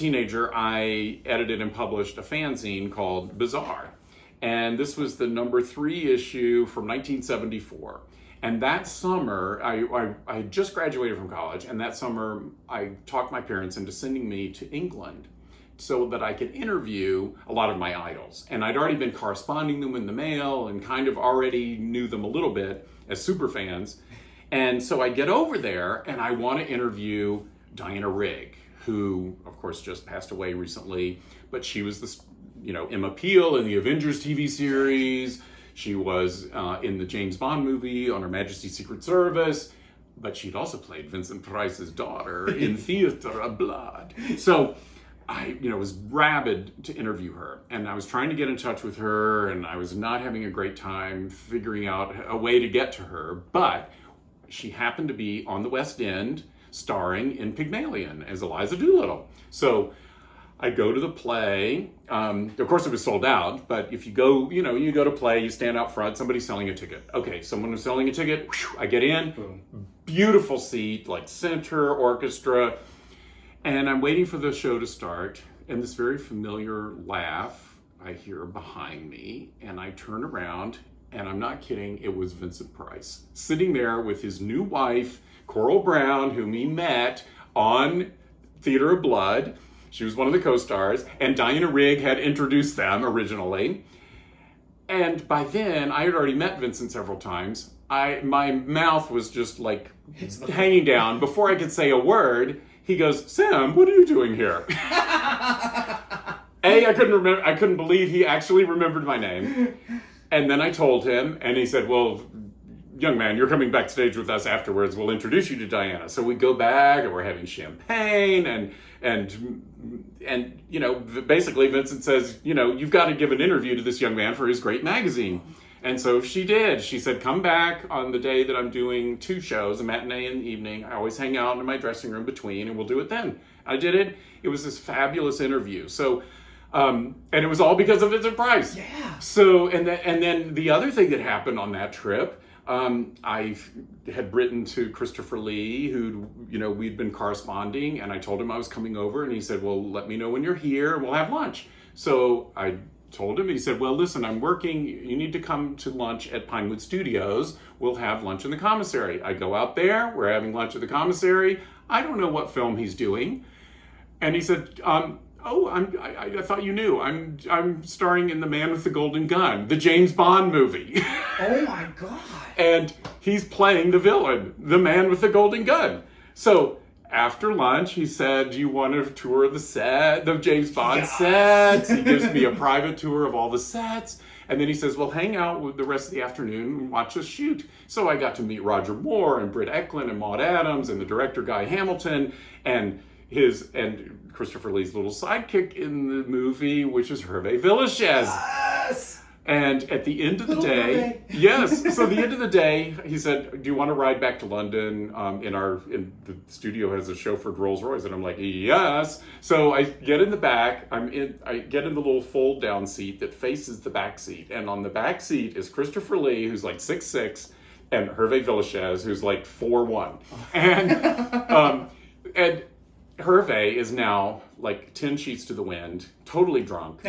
teenager, I edited and published a fanzine called Bizarre. And this was the number 3 issue from 1974. And that summer, I had just graduated from college, and that summer I talked my parents into sending me to England so that I could interview a lot of my idols. And I'd already been corresponding them in the mail and kind of already knew them a little bit as super fans. And so I get over there and I want to interview Diana Rigg, who of course just passed away recently, but she was this, Emma Peel in the Avengers TV series. She was in the James Bond movie on Her Majesty's Secret Service, but she'd also played Vincent Price's daughter in Theatre of Blood. So I, was rabid to interview her, and I was trying to get in touch with her, and I was not having a great time figuring out a way to get to her, but she happened to be on the West End starring in Pygmalion as Eliza Doolittle. So I go to the play. Of course, it was sold out, but if you go, you go to play, you stand out front, somebody's selling a ticket. Okay, someone was selling a ticket, I get in, boom, beautiful seat, like center, orchestra, and I'm waiting for the show to start, and this very familiar laugh I hear behind me, and I turn around, and I'm not kidding, it was Vincent Price, sitting there with his new wife, Coral Brown, whom he met on Theatre of Blood. She was one of the co-stars, and Diana Rigg had introduced them originally. And by then, I had already met Vincent several times. My mouth was just like hanging down. Before I could say a word, he goes, "Sam, what are you doing here?" I couldn't believe he actually remembered my name. And then I told him, and he said, "Well, young man, you're coming backstage with us afterwards. We'll introduce you to Diana." So we go back and we're having champagne and basically Vincent says, "You've got to give an interview to this young man for his great magazine." And so she did. She said, "Come back on the day that I'm doing 2 shows, a matinee and the evening. I always hang out in my dressing room between, and we'll do it then." I did it. It was this fabulous interview. So, and it was all because of Vincent Price. Yeah. So, and then the other thing that happened on that trip, I had written to Christopher Lee, who, we'd been corresponding, and I told him I was coming over, and he said, "Well, let me know when you're here, and we'll have lunch." So I told him, he said, "Well, listen, I'm working, you need to come to lunch at Pinewood Studios. We'll have lunch in the commissary." I go out there, we're having lunch at the commissary. I don't know what film he's doing. And he said, I thought you knew. I'm starring in The Man with the Golden Gun, the James Bond movie." Oh my God. And he's playing the villain, the man with the golden gun. So after lunch, he said, "Do you want a tour of the set, the James Bond sets?" He gives me a private tour of all the sets. And then he says, "Well, hang out with the rest of the afternoon and watch us shoot." So I got to meet Roger Moore and Britt Eklund and Maud Adams and the director Guy Hamilton and Christopher Lee's little sidekick in the movie, which is Hervé Villechaize. Yes! And at the end of the day, yes. So the end of the day, he said, "Do you want to ride back to London? In the studio has a chauffeured Rolls Royce," and I'm like, "Yes." So I get in the back. I get in the little fold down seat that faces the back seat, and on the back seat is Christopher Lee, who's like 6'6", and Hervé Villechaize, who's like 4'1", and Hervé is now like 10 sheets to the wind, totally drunk.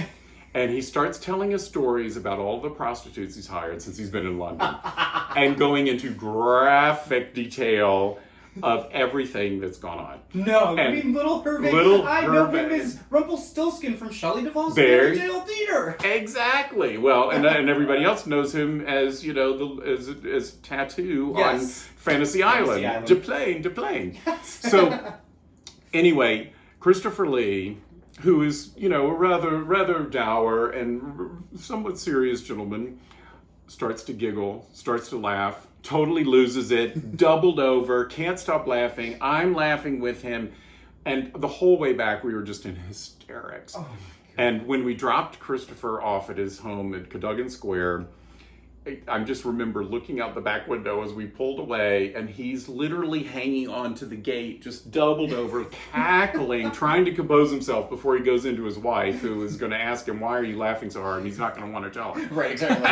And he starts telling us stories about all the prostitutes he's hired since he's been in London. And going into graphic detail of everything that's gone on. No, I mean little Hervé. I know him as Rumpelstiltskin from Shelley Duvall's Fairy Tale Theater. Exactly. Well, and everybody else knows him as, as Tattoo on Fantasy Island. Deplane. Yes. So anyway, Christopher Lee, who is, a rather dour and somewhat serious gentleman, starts to giggle, starts to laugh, totally loses it, doubled over, can't stop laughing. I'm laughing with him. And the whole way back, we were just in hysterics. Oh, and when we dropped Christopher off at his home at Cadogan Square, I just remember looking out the back window as we pulled away, and he's literally hanging on to the gate, just doubled over, cackling, trying to compose himself before he goes into his wife, who is going to ask him, "Why are you laughing so hard?" And he's not going to want to tell her. Right, exactly.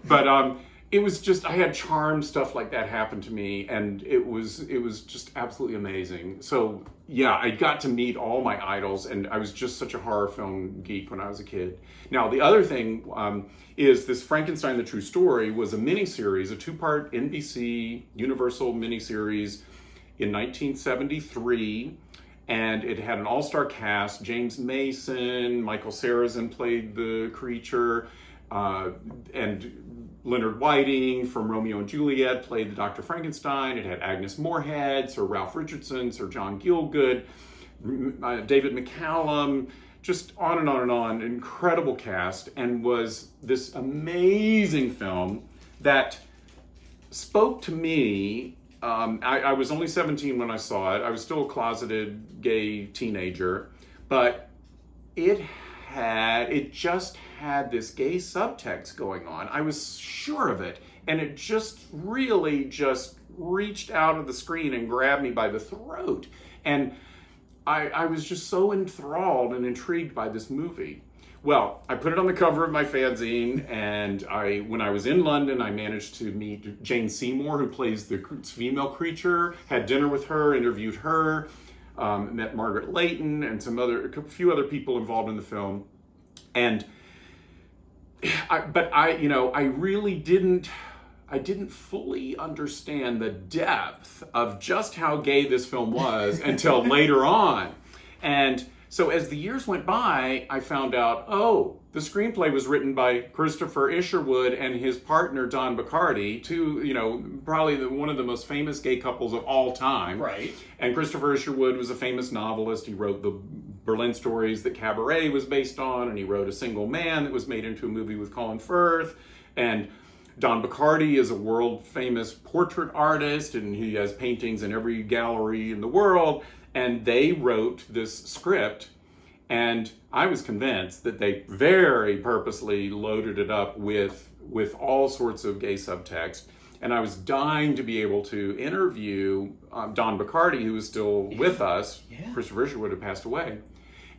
But it was just, I had charm stuff like that happen to me, and it was just absolutely amazing. So yeah, I got to meet all my idols, and I was just such a horror film geek when I was a kid. Now, the other thing is this Frankenstein, the True Story was a miniseries, a 2-part NBC Universal miniseries in 1973, and it had an all-star cast. James Mason, Michael Sarrazin played the creature, and Leonard Whiting from Romeo and Juliet played the Dr. Frankenstein. It had Agnes Moorehead, Sir Ralph Richardson, Sir John Gielgud, David McCallum, just on and on and on. Incredible cast, and was this amazing film that spoke to me. I was only 17 when I saw it. I was still a closeted gay teenager, but it just had this gay subtext going on. I was sure of it, and it just really just reached out of the screen and grabbed me by the throat. And I was just so enthralled and intrigued by this movie. Well, I put it on the cover of my fanzine, and when I was in London, I managed to meet Jane Seymour, who plays the female creature, had dinner with her, interviewed her, met Margaret Leighton and a few other people involved in the film. And I really didn't fully understand the depth of just how gay this film was until later on. And so as the years went by, I found out, the screenplay was written by Christopher Isherwood and his partner Don Bacardi, probably one of the most famous gay couples of all time. Right. And Christopher Isherwood was a famous novelist. He wrote the Berlin stories that Cabaret was based on, and he wrote A Single Man that was made into a movie with Colin Firth. And Don Bacardi is a world-famous portrait artist, and he has paintings in every gallery in the world. And they wrote this script, and I was convinced that they very purposely loaded it up with all sorts of gay subtext. And I was dying to be able to interview Don Bacardi, who was still with us. Yeah. Christopher Isherwood had passed away.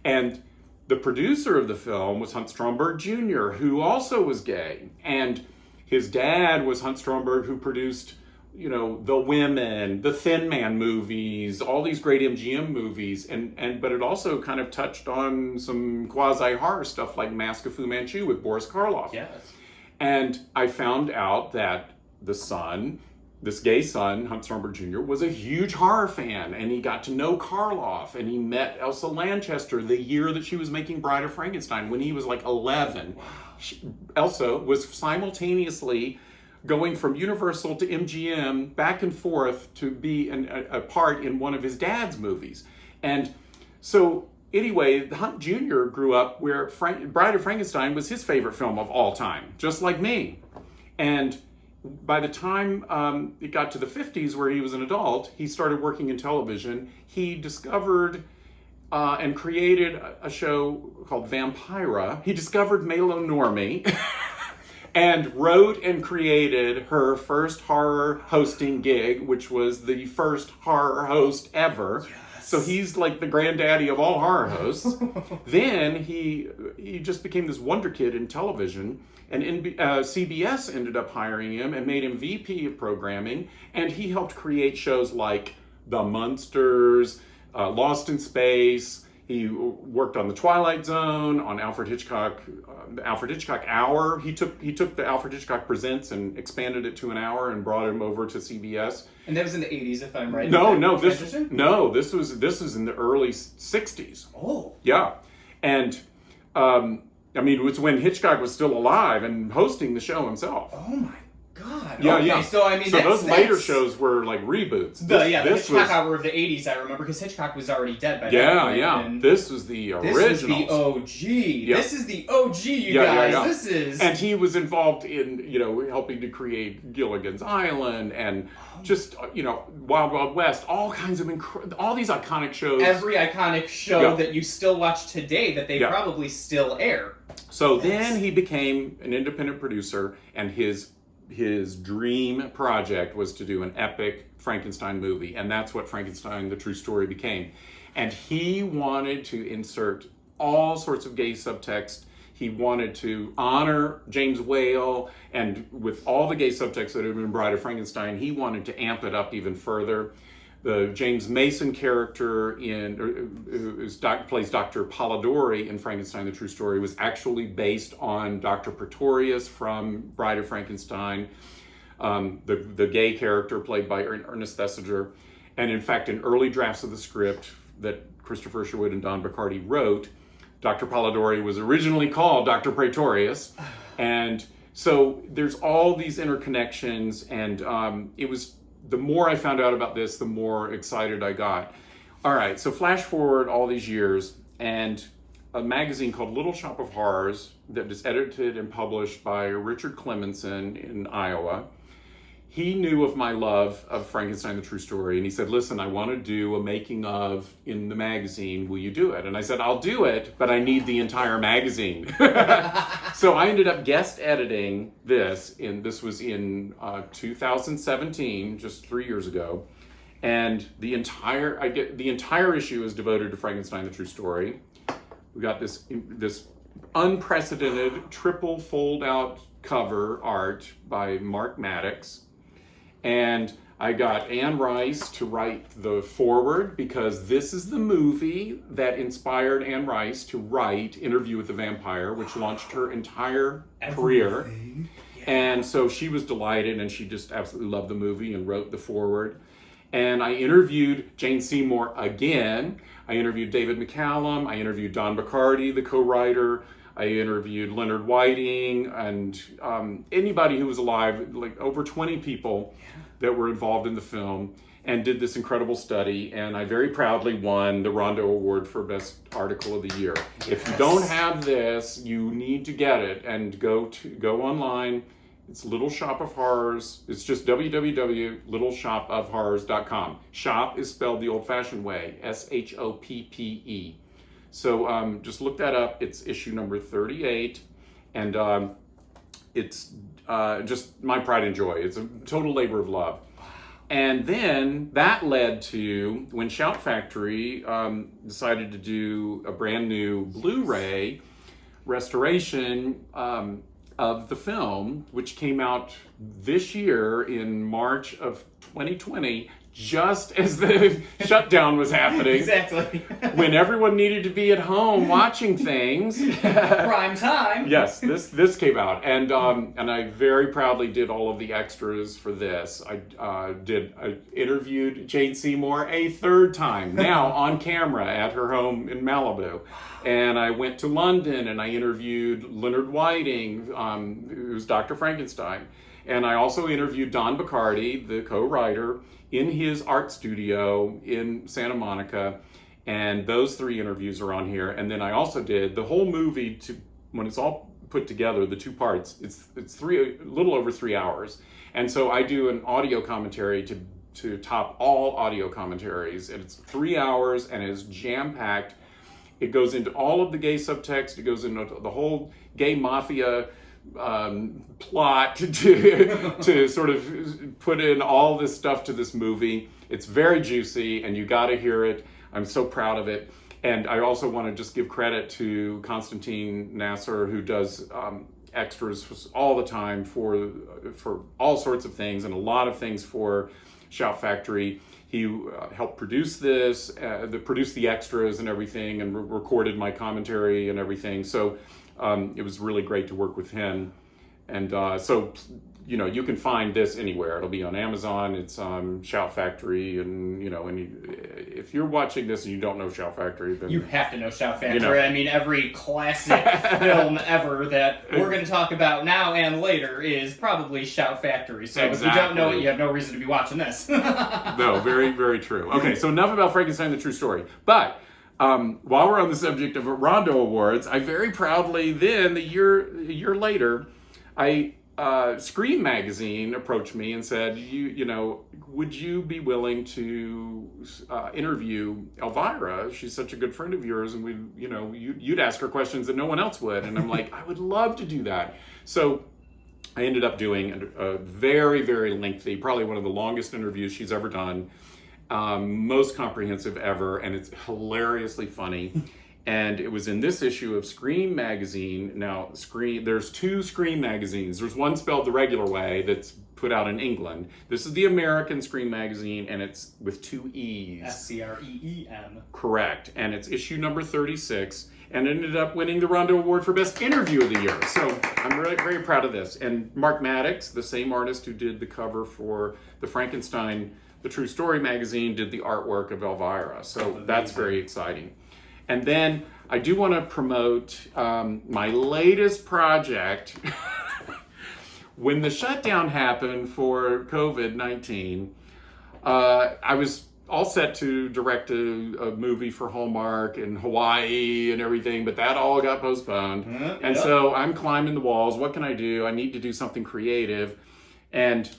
And the producer of the film was Hunt Stromberg Jr., who also was gay. And his dad was Hunt Stromberg, who produced The Women, the Thin Man movies, all these great MGM movies, but it also kind of touched on some quasi-horror stuff like Mask of Fu Manchu with Boris Karloff. Yes. And I found out that the son, this gay son, Hunt Stromberg Jr., was a huge horror fan, and he got to know Karloff, and he met Elsa Lanchester the year that she was making Bride of Frankenstein, when he was like 11. Wow. Elsa was simultaneously going from Universal to MGM, back and forth to be a part in one of his dad's movies. And so anyway, Hunt Jr. grew up where Bride of Frankenstein was his favorite film of all time, just like me. And by the time it got to the 50s, where he was an adult, he started working in television. He discovered and created a show called Vampira. He discovered Malo Normie and wrote and created her first horror hosting gig, which was the first horror host ever. Yes. So he's like the granddaddy of all horror hosts. Then he just became this wonder kid in television, and CBS ended up hiring him and made him VP of programming, and he helped create shows like The Munsters, Lost in Space. He worked on The Twilight Zone, on Alfred Hitchcock Hour. He took the Alfred Hitchcock Presents and expanded it to an hour and brought him over to CBS. And that was in the 80s, if I'm right. This was in the early 60s. Oh. Yeah. And it was when Hitchcock was still alive and hosting the show himself. Oh my God. Yeah, okay, yeah. So those later shows were like reboots. The Hitchcock Hour of the 80s, I remember, because Hitchcock was already dead by that point. Yeah. This was the original. This was the OG. Yeah. This is the OG, you guys. Yeah. This is. And he was involved in, helping to create Gilligan's Island and just, Wild Wild West, all kinds of all these iconic shows. Every iconic show that you still watch today that they probably still air. So then he became an independent producer, and his dream project was to do an epic Frankenstein movie, and that's what Frankenstein, the True Story became. And he wanted to insert all sorts of gay subtext. he wanted to honor James Whale, and with all the gay subtext that had been in Bride of Frankenstein, he wanted to amp it up even further. The James Mason character who plays Dr. Polidori in Frankenstein, the True Story, was actually based on Dr. Pretorius from Bride of Frankenstein, the gay character played by Ernest Thesiger. And in fact, in early drafts of the script that Christopher Sherwood and Don Bachardy wrote, Dr. Polidori was originally called Dr. Pretorius. And so there's all these interconnections, and it was, the more I found out about this, the more excited I got. All right, so flash forward all these years, and a magazine called Little Shop of Horrors that is edited and published by Richard Clemenson in Iowa. He knew of my love of Frankenstein, the True Story, and he said, listen, I want to do a making of in the magazine. Will you do it? And I said, I'll do it, but I need the entire magazine. So I ended up guest editing this. This was in 2017, just 3 years ago. And the entire issue is devoted to Frankenstein, the True Story. We got this unprecedented triple fold-out cover art by Mark Maddox. And I got Anne Rice to write the foreword, because this is the movie that inspired Anne Rice to write Interview with the Vampire, which launched her entire career. Yeah. And so she was delighted, and she just absolutely loved the movie and wrote the foreword. And I interviewed Jane Seymour again. I interviewed David McCallum. I interviewed Don Bachardy, the co-writer. I interviewed Leonard Whiting, and anybody who was alive, like over 20 people that were involved in the film, and did this incredible study. And I very proudly won the Rondo Award for Best Article of the Year. Yes. If you don't have this, you need to get it, and go online. It's Little Shop of Horrors. It's just www.littleshopofhorrors.com. Shop is spelled the old-fashioned way, Shoppe. So just look that up. It's issue number 38, and it's just my pride and joy. It's a total labor of love. And then that led to when Shout Factory decided to do a brand new Blu-ray restoration of the film, which came out this year in March of 2020, just as the shutdown was happening. Exactly. When everyone needed to be at home watching things. Prime time. Yes, this came out, and I very proudly did all of the extras for this. I interviewed Jane Seymour a third time, now on camera at her home in Malibu. And I went to London and I interviewed Leonard Whiting, who's Dr. Frankenstein. And I also interviewed Don Bachardy, the co-writer, in his art studio in Santa Monica. And those 3 interviews are on here. And then I also did the whole movie, when it's all put together, the 2 parts, it's a little over 3 hours. And so I do an audio commentary to top all audio commentaries. And it's 3 hours, and it's jam-packed. It goes into all of the gay subtext. It goes into the whole gay mafia plot to sort of put in all this stuff to this movie. It's very juicy, and you got to hear it. I'm so proud of it. And I also want to just give credit to Konstantin Nasser, who does extras all the time for all sorts of things, and a lot of things for Shout Factory. He helped produce this, produced the extras and everything, and recorded my commentary and everything. So it was really great to work with him. And so, you can find this anywhere. It'll be on Amazon. It's on Shout Factory. And, if you're watching this and you don't know Shout Factory, then... You have to know Shout Factory. I mean, every classic film ever that we're going to talk about now and later is probably Shout Factory. So If you don't know it, you have no reason to be watching this. No, very, very true. Okay, so enough about Frankenstein, the True Story. But... while we're on the subject of Rondo Awards, I very proudly then, a year later, Screem magazine approached me and said, would you be willing to interview Elvira? She's such a good friend of yours, and you'd ask her questions that no one else would. And I'm like, I would love to do that. So I ended up doing a very, very lengthy, probably one of the longest interviews she's ever done. Most comprehensive ever, and it's hilariously funny. And it was in this issue of Screem magazine. Now, there's 2 Screem magazines. There's one spelled the regular way that's put out in England. This is the American Screem magazine, and it's with 2 E's. Screem. Correct. And it's issue number 36, and ended up winning the Rondo Award for Best Interview of the Year. So I'm really very proud of this. And Mark Maddox, the same artist who did the cover for the Frankenstein, the True Story magazine, did the artwork of Elvira. So that's very exciting. And then I do want to promote my latest project. When the shutdown happened for COVID-19, I was all set to direct a movie for Hallmark in Hawaii and everything, but that all got postponed. And so I'm climbing the walls. What can I do? I need to do something creative. And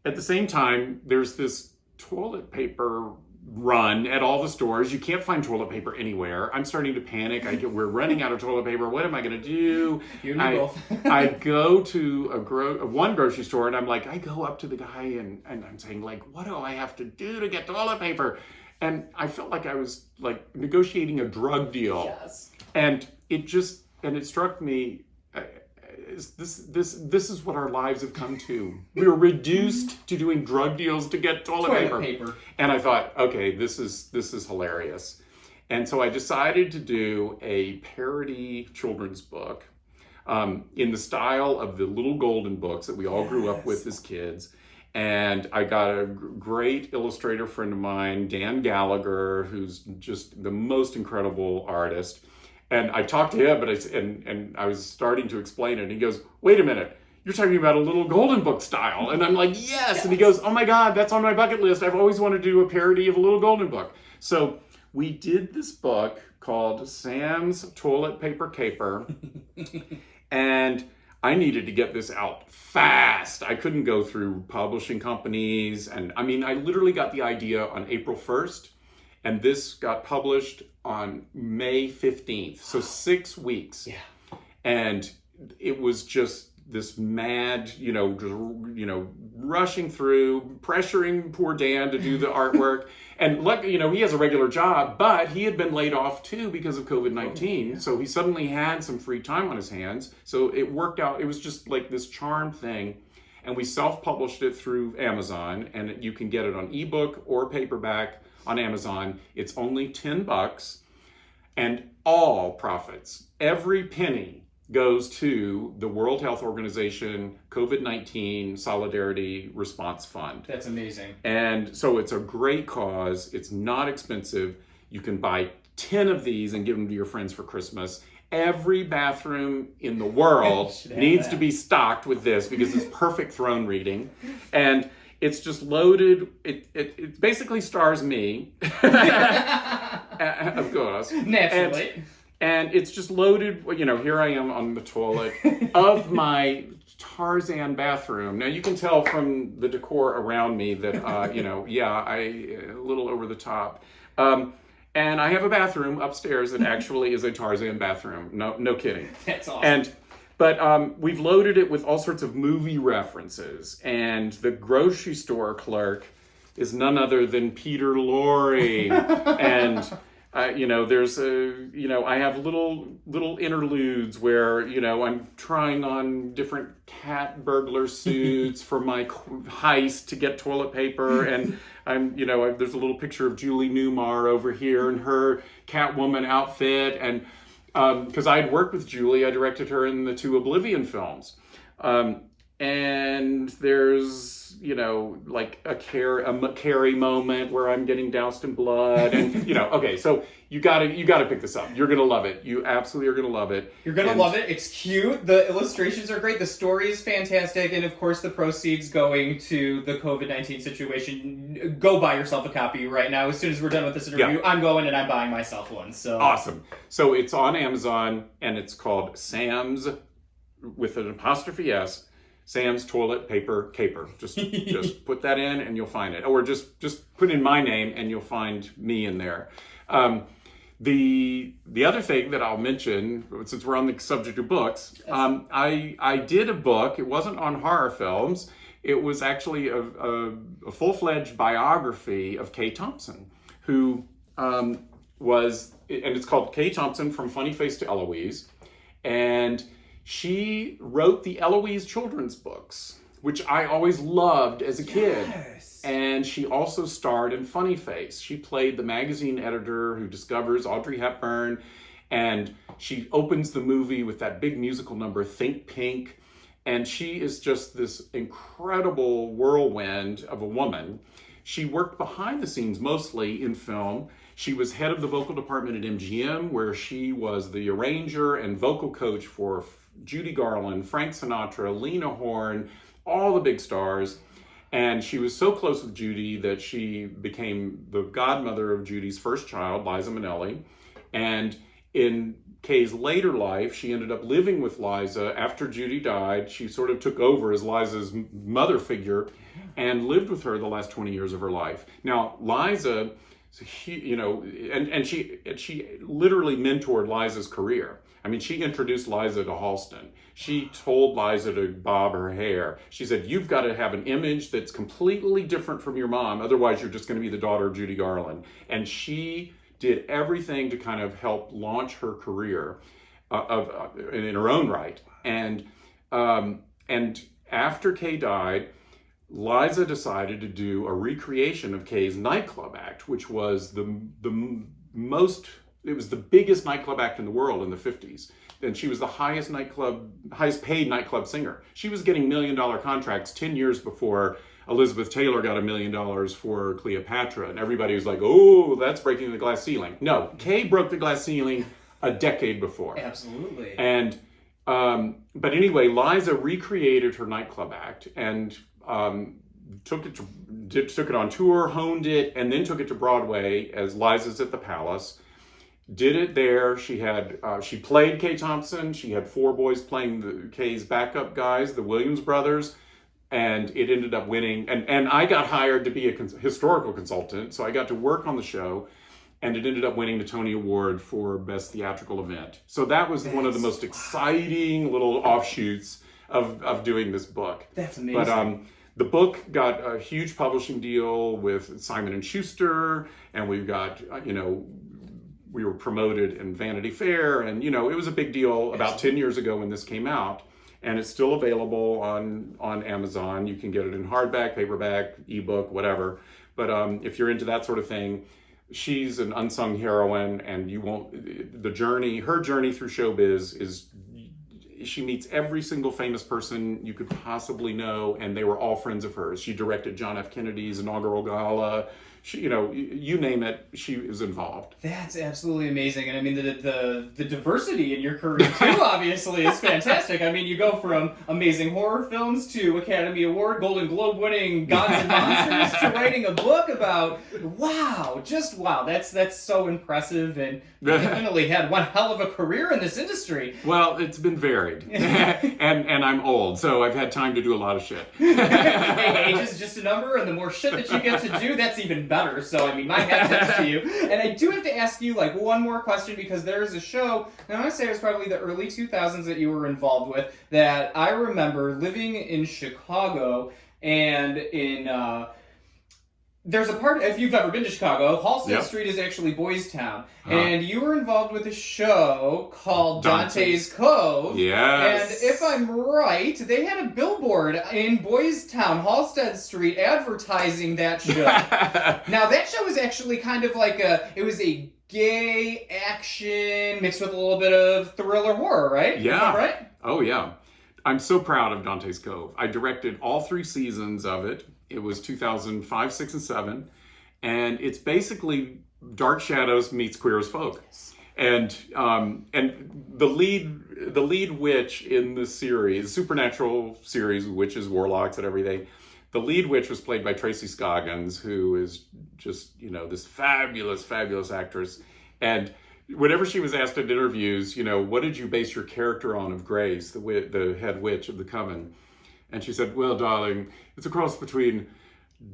at the same time, there's this toilet paper run at all the stores. You can't find toilet paper anywhere. I'm starting to panic. We're running out of toilet paper. What am I going to do? You and me both. I go to one grocery store, and I'm like, I go up to the guy and I'm saying, like, what do I have to do to get toilet paper? And I felt like I was like negotiating a drug deal. Yes. And it struck me, this is what our lives have come to. We were reduced to doing drug deals to get toilet paper. And I thought, okay, this is hilarious. And so I decided to do a parody children's book in the style of the little golden books that we all grew up with as kids. And I got a great illustrator friend of mine, Dan Gallagher, who's just the most incredible artist. And I talked to him, and I was starting to explain it. And he goes, wait a minute, you're talking about a little golden book style. And I'm like, yes. And he goes, oh my God, that's on my bucket list. I've always wanted to do a parody of a little golden book. So we did this book called Sam's Toilet Paper Caper. And I needed to get this out fast. I couldn't go through publishing companies. And I mean, I literally got the idea on April 1st. And this got published on May 15th. So 6 weeks. Yeah. And it was just this mad, rushing through, pressuring poor Dan to do the artwork. And luckily, he has a regular job, but he had been laid off too because of COVID-19. Oh, yeah. So he suddenly had some free time on his hands. So it worked out. It was just like this charm thing. And we self-published it through Amazon, and you can get it on ebook or paperback on Amazon. It's only $10, and all profits, every penny, goes to the World Health Organization COVID-19 Solidarity Response Fund. That's amazing. And so it's a great cause. It's not expensive. You can buy 10 of these and give them to your friends for Christmas. Every bathroom in the world needs to be stocked with this because it's perfect throne reading. And it's just loaded. It basically stars me, of course. Naturally. And it's just loaded, here I am on the toilet of my Tarzan bathroom. Now you can tell from the decor around me that, a little over the top. And I have a bathroom upstairs that actually is a Tarzan bathroom. No kidding. That's awesome. But we've loaded it with all sorts of movie references. And the grocery store clerk is none other than Peter Lorre. And, there's I have little interludes where, I'm trying on different cat burglar suits for my heist to get toilet paper. And there's a little picture of Julie Newmar over here in her Catwoman outfit. And because I had worked with Julie, I directed her in the 2 Oblivion films. And there's, like a Carrie moment where I'm getting doused in blood. And, okay, so you gotta pick this up. You're gonna love it. You absolutely are gonna love it. You're gonna love it. It's cute. The illustrations are great. The story is fantastic. And of course, the proceeds going to the COVID-19 situation. Go buy yourself a copy right now. As soon as we're done with this interview, I'm going and I'm buying myself one. So awesome. So it's on Amazon, and it's called Sam's, with an apostrophe S, Sam's Toilet Paper Caper. Just put that in and you'll find it. Or just put in my name and you'll find me in there. The other thing that I'll mention, since we're on the subject of books, I did a book. It wasn't on horror films. It was actually a full-fledged biography of Thompson, who and it's called Kay Thompson From Funny Face to Eloise. And she wrote the Eloise children's books, which I always loved as a kid. Yes. And she also starred in Funny Face. She played the magazine editor who discovers Audrey Hepburn, and she opens the movie with that big musical number, Think Pink. And she is just this incredible whirlwind of a woman. She worked behind the scenes mostly in film. She was head of the vocal department at MGM, where she was the arranger and vocal coach for Judy Garland, Frank Sinatra, Lena Horne, all the big stars. And she was so close with Judy that she became the godmother of Judy's first child, Liza Minnelli. And in Kay's later life, she ended up living with Liza after Judy died. She sort of took over as Liza's mother figure and lived with her the last 20 years of her life. Now, Liza, you know, and she literally mentored Liza's career. I mean, she introduced Liza to Halston. She told Liza to bob her hair. She said, you've got to have an image that's completely different from your mom. Otherwise, you're just going to be the daughter of Judy Garland. And she did everything to kind of help launch her career in her own right. And after Kay died, Liza decided to do a recreation of Kay's nightclub act, which was it was the biggest nightclub act in the world in the 50s. And she was the highest paid nightclub singer. She was getting $1 million contracts 10 years before Elizabeth Taylor got $1 million for Cleopatra. And everybody was like, oh, that's breaking the glass ceiling. No, Kay broke the glass ceiling a decade before. Absolutely. And, but anyway, Liza recreated her nightclub act and took it on tour, honed it, and then took it to Broadway as Liza's at the Palace. Did it there. She played Kay Thompson. She had 4 boys playing Kay's backup guys, the Williams brothers, and it ended up winning. And I got hired to be a historical consultant, so I got to work on the show, and it ended up winning the Tony Award for Best Theatrical Event. So that was one of the most exciting little offshoots of doing this book. That's amazing. But the book got a huge publishing deal with Simon & Schuster, and we've got, we were promoted in Vanity Fair, and, it was a big deal about 10 years ago when this came out, and it's still available on Amazon. You can get it in hardback, paperback, ebook, whatever. But if you're into that sort of thing, she's an unsung heroine, and her journey through showbiz is, she meets every single famous person you could possibly know, and they were all friends of hers. She directed John F. Kennedy's inaugural gala. She, you name it, she is involved. That's absolutely amazing. And I mean, the diversity in your career, too, obviously, is fantastic. I mean, you go from amazing horror films to Academy Award, Golden Globe winning Gods and Monsters to writing a book about, wow. That's so impressive. And you definitely had one hell of a career in this industry. Well, it's been varied. and I'm old, so I've had time to do a lot of shit. Hey, age is just a number, and the more shit that you get to do, that's even better. So, I mean, my hat tips to you. And I do have to ask you, one more question, because there's a show, and I want to say it was probably the early 2000s that you were involved with, that I remember living in Chicago, and in, there's a part, if you've ever been to Chicago, Halsted Street is actually Boys Town. And you were involved with a show called Dante's Cove. Yes. And if I'm right, they had a billboard in Boys Town, Halsted Street, advertising that show. Now, that show was actually kind of it was a gay action mixed with a little bit of thriller horror, right? Yeah. Right? Oh, yeah. I'm so proud of Dante's Cove. I directed all 3 seasons of it. It was 2005, 6, and 7. And it's basically Dark Shadows meets Queer as Folk. And the lead witch in the series, supernatural series, witches, warlocks, and everything, the lead witch was played by Tracy Scoggins, who is just, this fabulous, fabulous actress. And whenever she was asked in interviews, what did you base your character on of Grace, the head witch of the coven? And she said, well, darling, it's a cross between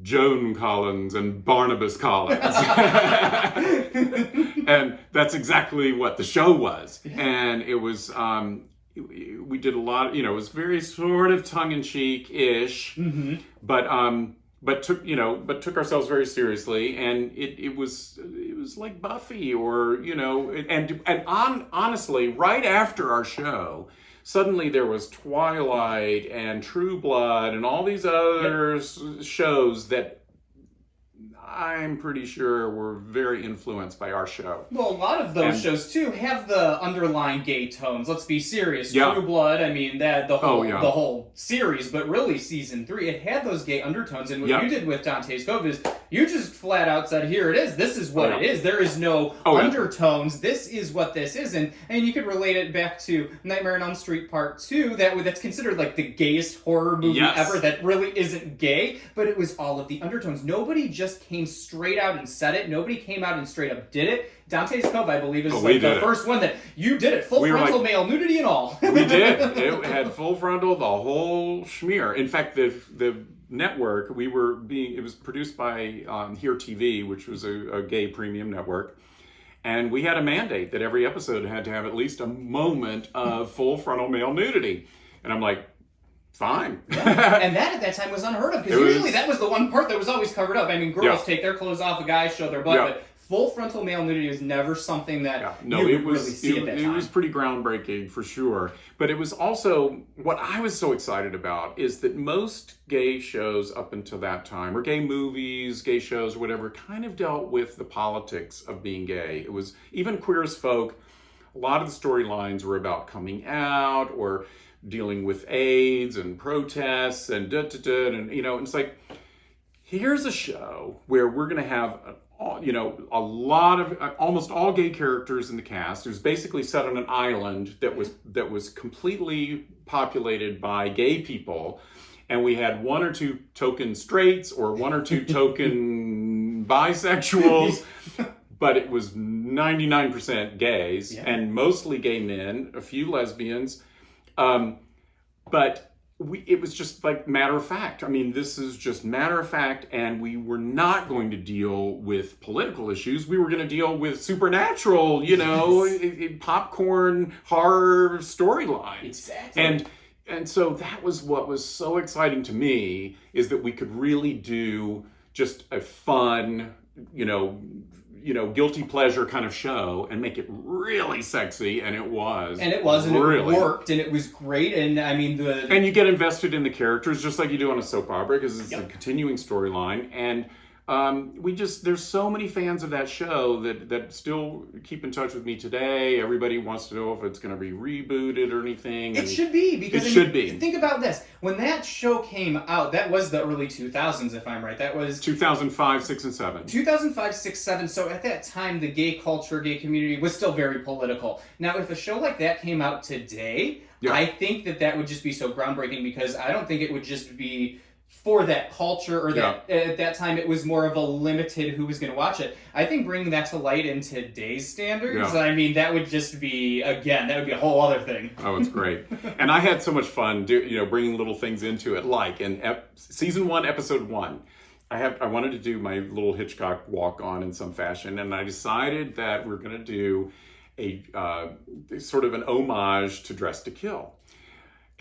Joan Collins and Barnabas Collins. And that's exactly what the show was. Yeah. And it was, we did a lot, it was very sort of tongue-in-cheek-ish, but took ourselves very seriously. And it was shows like Buffy or, honestly, right after our show, suddenly there was Twilight and True Blood and all these other shows that I'm pretty sure were very influenced by our show. Well, a lot of those shows too have the underlying gay tones. Let's be serious. Yeah. True Blood, I mean the whole series, but really season 3, it had those gay undertones. And what you did with Dante's Cove is you just flat out said, "Here it is. This is what it is. There is no undertones. This is what this is." And you could relate it back to Nightmare on Elm Street Part 2. That's considered like the gayest horror movie ever. That really isn't gay, but it was all of the undertones. Nobody just came straight out and said it. Nobody came out and straight up did it. Dante's Cove, I believe, is the first one that you did it. Full frontal male nudity and all. We did. It had full frontal, the whole schmear. In fact, the network, it was produced by Here TV, which was a gay premium network. And we had a mandate that every episode had to have at least a moment of full frontal male nudity. And I'm like, fine. And that at that time was unheard of, because usually that was the one part that was always covered up. I mean, girls take their clothes off, guys show their butt, but full frontal male nudity was never something that you would really see at that time. It was pretty groundbreaking for sure. But it was also, what I was so excited about is that most gay shows up until that time, or gay movies, gay shows, whatever, kind of dealt with the politics of being gay. It was, even Queer as Folk, a lot of the storylines were about coming out or dealing with AIDS and protests and and it's like, here's a show where we're going to have a lot of almost all gay characters in the cast. It was basically set on an island that was completely populated by gay people, and we had one or two token straights or one or two token bisexuals. But it was 99% gays and mostly gay men, a few lesbians. But it was just like matter of fact. I mean, this is just matter of fact, and we were not going to deal with political issues. We were going to deal with supernatural, popcorn horror storylines. Exactly. And so that was what was so exciting to me, is that we could really do just a fun, guilty pleasure kind of show and make it really sexy, and it was. And it worked, and it was great, and I mean And you get invested in the characters just like you do on a soap opera, because it's a continuing storyline, and there's so many fans of that show that still keep in touch with me today. Everybody wants to know if it's going to be rebooted or anything. It should be, because it should be. Think about this. When that show came out, that was the early 2000s, if I'm right. That was 2005, 6, and 7. 2005, 6, 7. So at that time, the gay culture, gay community was still very political. Now, if a show like that came out today, I think that would just be so groundbreaking, because I don't think it would just be for that culture, or that at that time it was more of a limited who was going to watch it. I think bringing that to light in today's standards, I mean, that would just be, again, that would be a whole other thing. Oh, it's great. And I had so much fun bringing little things into it, like in season 1, episode 1. I wanted to do my little Hitchcock walk on in some fashion, and I decided that we're going to do a sort of an homage to Dress to Kill.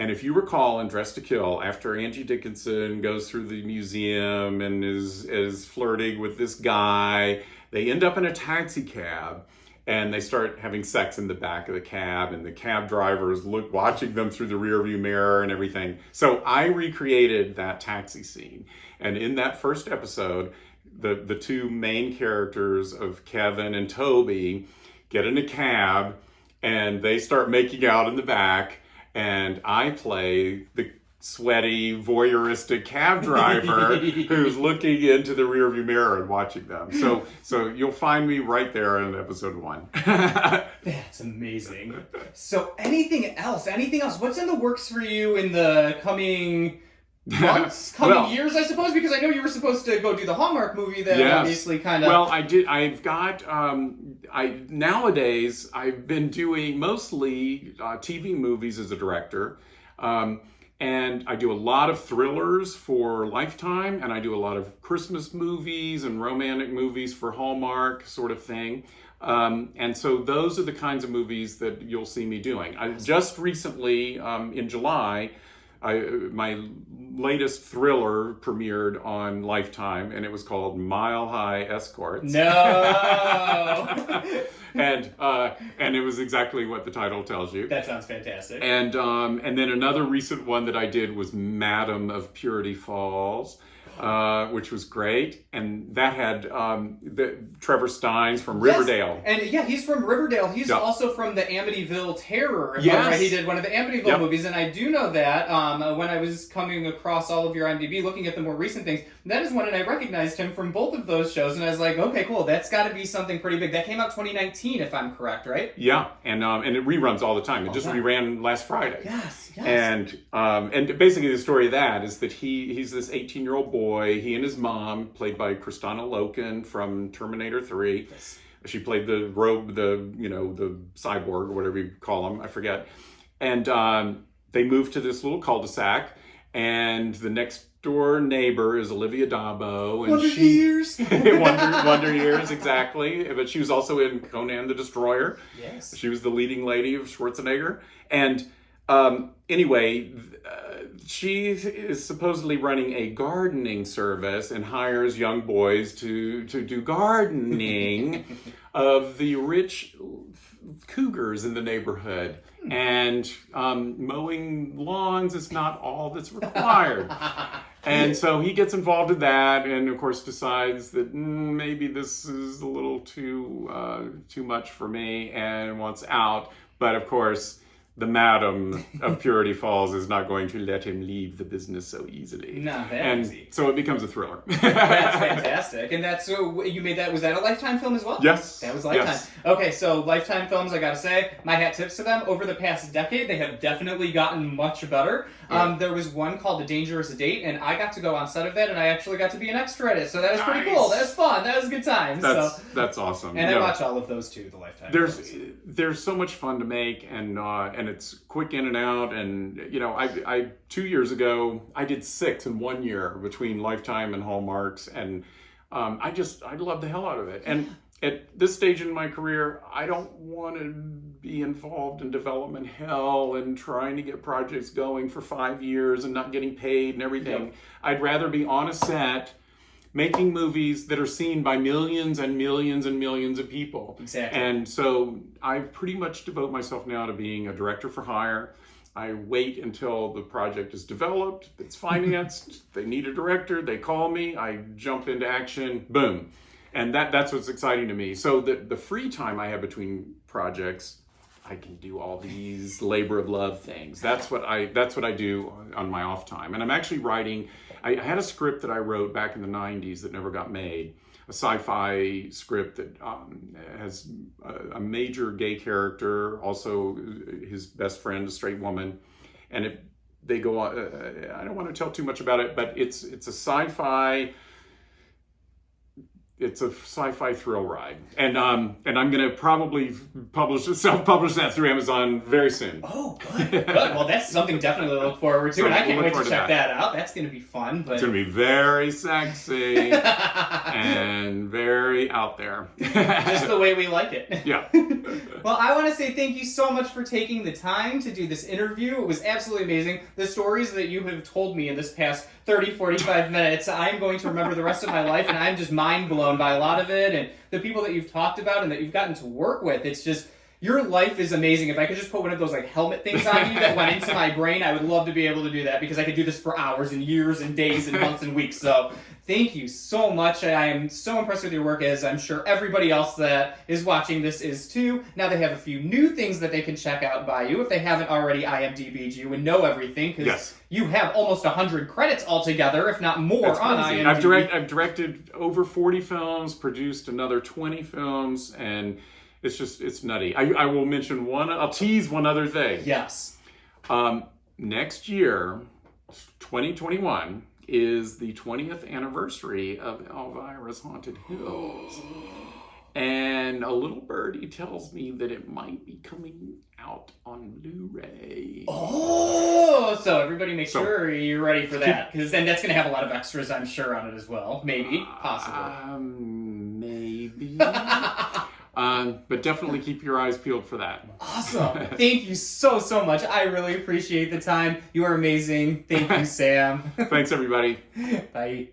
And if you recall in Dress to Kill, after Angie Dickinson goes through the museum and is flirting with this guy, they end up in a taxi cab, and they start having sex in the back of the cab, and the cab driver is watching them through the rearview mirror and everything. So I recreated that taxi scene. And in that first episode, the two main characters of Kevin and Toby get in a cab, and they start making out in the back. And I play the sweaty, voyeuristic cab driver who's looking into the rearview mirror and watching them. So you'll find me right there in episode 1. That's amazing. So anything else? What's in the works for you in the coming months, years, I suppose? Because I know you were supposed to go do the Hallmark movie that obviously kind of... Well, I did. I've got... nowadays, I've been doing mostly TV movies as a director. And I do a lot of thrillers for Lifetime, and I do a lot of Christmas movies and romantic movies for Hallmark, sort of thing. And so those are the kinds of movies that you'll see me doing. I just recently, in July, my latest thriller premiered on Lifetime, and it was called Mile High Escorts. No. And it was exactly what the title tells you. That sounds fantastic. And then another recent one that I did was Madam of Purity Falls, which was great, and that had the Trevor Steins from Riverdale. And yeah, he's from Riverdale. He's also from the Amityville Terror. If I'm right. He did one of the Amityville movies, and I do know that when I was coming across all of your IMDb, looking at the more recent things, that is one, and I recognized him from both of those shows, and I was like, okay, cool, that's got to be something pretty big. That came out 2019, if I'm correct, right? Yeah, and it reruns all the time. It just reran last Friday. Yes. And basically the story of that is that he's this 18-year-old boy. He and his mom, played by Kristanna Loken from Terminator 3. Yes. She played the cyborg or whatever you call him. I forget. And they moved to this little cul-de-sac, and the next door neighbor is Olivia Dabo. And Wonder Years. Wonder Years, exactly. But she was also in Conan the Destroyer. Yes. She was the leading lady of Schwarzenegger. And anyway, she is supposedly running a gardening service and hires young boys to do gardening of the rich cougars in the neighborhood. And mowing lawns is not all that's required. And so he gets involved in that, and of course decides that maybe this is a little too much for me, and wants out. But of course, the Madam of Purity Falls is not going to let him leave the business so easily. Not that and easy. So it becomes a thriller. That's fantastic. And that's you made that. Was that a Lifetime film as well? Yes. That was Lifetime. Yes. Okay, so Lifetime films, I gotta say, my hat tips to them. Over the past decade, they have definitely gotten much better. Yeah. There was one called A Dangerous Date, and I got to go on set of that, and I actually got to be an extra in it. So that was pretty cool. That was fun. That was a good time. That's awesome. And I watch all of those too, the Lifetime films. There's so much fun to make, and it's quick in and out. And I 2 years ago I did 6 in 1 year between Lifetime and Hallmarks, and I love the hell out of it. And at this stage in my career, I don't want to be involved in development hell and trying to get projects going for 5 years and not getting paid and everything. Yep. I'd rather be on a set making movies that are seen by millions and millions and millions of people. Exactly. And so I pretty much devote myself now to being a director for hire. I wait until the project is developed, it's financed, they need a director, they call me, I jump into action, boom. And that's what's exciting to me. So the free time I have between projects, I can do all these labor of love things. That's what I do on my off time. And I'm actually writing. I had a script that I wrote back in the 90s that never got made. A sci-fi script that has a major gay character, also his best friend, a straight woman, and they go on. I don't want to tell too much about it, but it's a sci-fi. It's a sci-fi thrill ride, and I'm going to probably self-publish that through Amazon very soon. Oh, good. Well, that's something definitely to look forward to, and I can't wait to check that out. That's going to be fun. But it's going to be very sexy and very out there. Just the way we like it. Yeah. Well, I want to say thank you so much for taking the time to do this interview. It was absolutely amazing. The stories that you have told me in this past 30, 45 minutes, I'm going to remember the rest of my life, and I'm just mind blown by a lot of it, and the people that you've talked about and that you've gotten to work with. It's just, your life is amazing. If I could just put one of those helmet things on you that went into my brain, I would love to be able to do that, because I could do this for hours and years and days and months and weeks. So thank you so much. I am so impressed with your work, as I'm sure everybody else that is watching this is too. Now they have a few new things that they can check out by you if they haven't already IMDb'd you and know everything, because you have almost 100 credits altogether, if not more, on IMDb. I've directed over 40 films, produced another 20 films, and it's nutty. I will mention I'll tease one other thing. Yes. Next year, 2021, is the 20th anniversary of Elvira's Haunted Hills. And a little birdie tells me that it might be coming out on Blu-ray. Oh, so everybody make sure you're ready for that, because then that's going to have a lot of extras, I'm sure, on it as well. Maybe, possibly. Maybe. But definitely keep your eyes peeled for that. Awesome. Thank you so much. I really appreciate the time. You are amazing. Thank you, Sam. Thanks, everybody. Bye.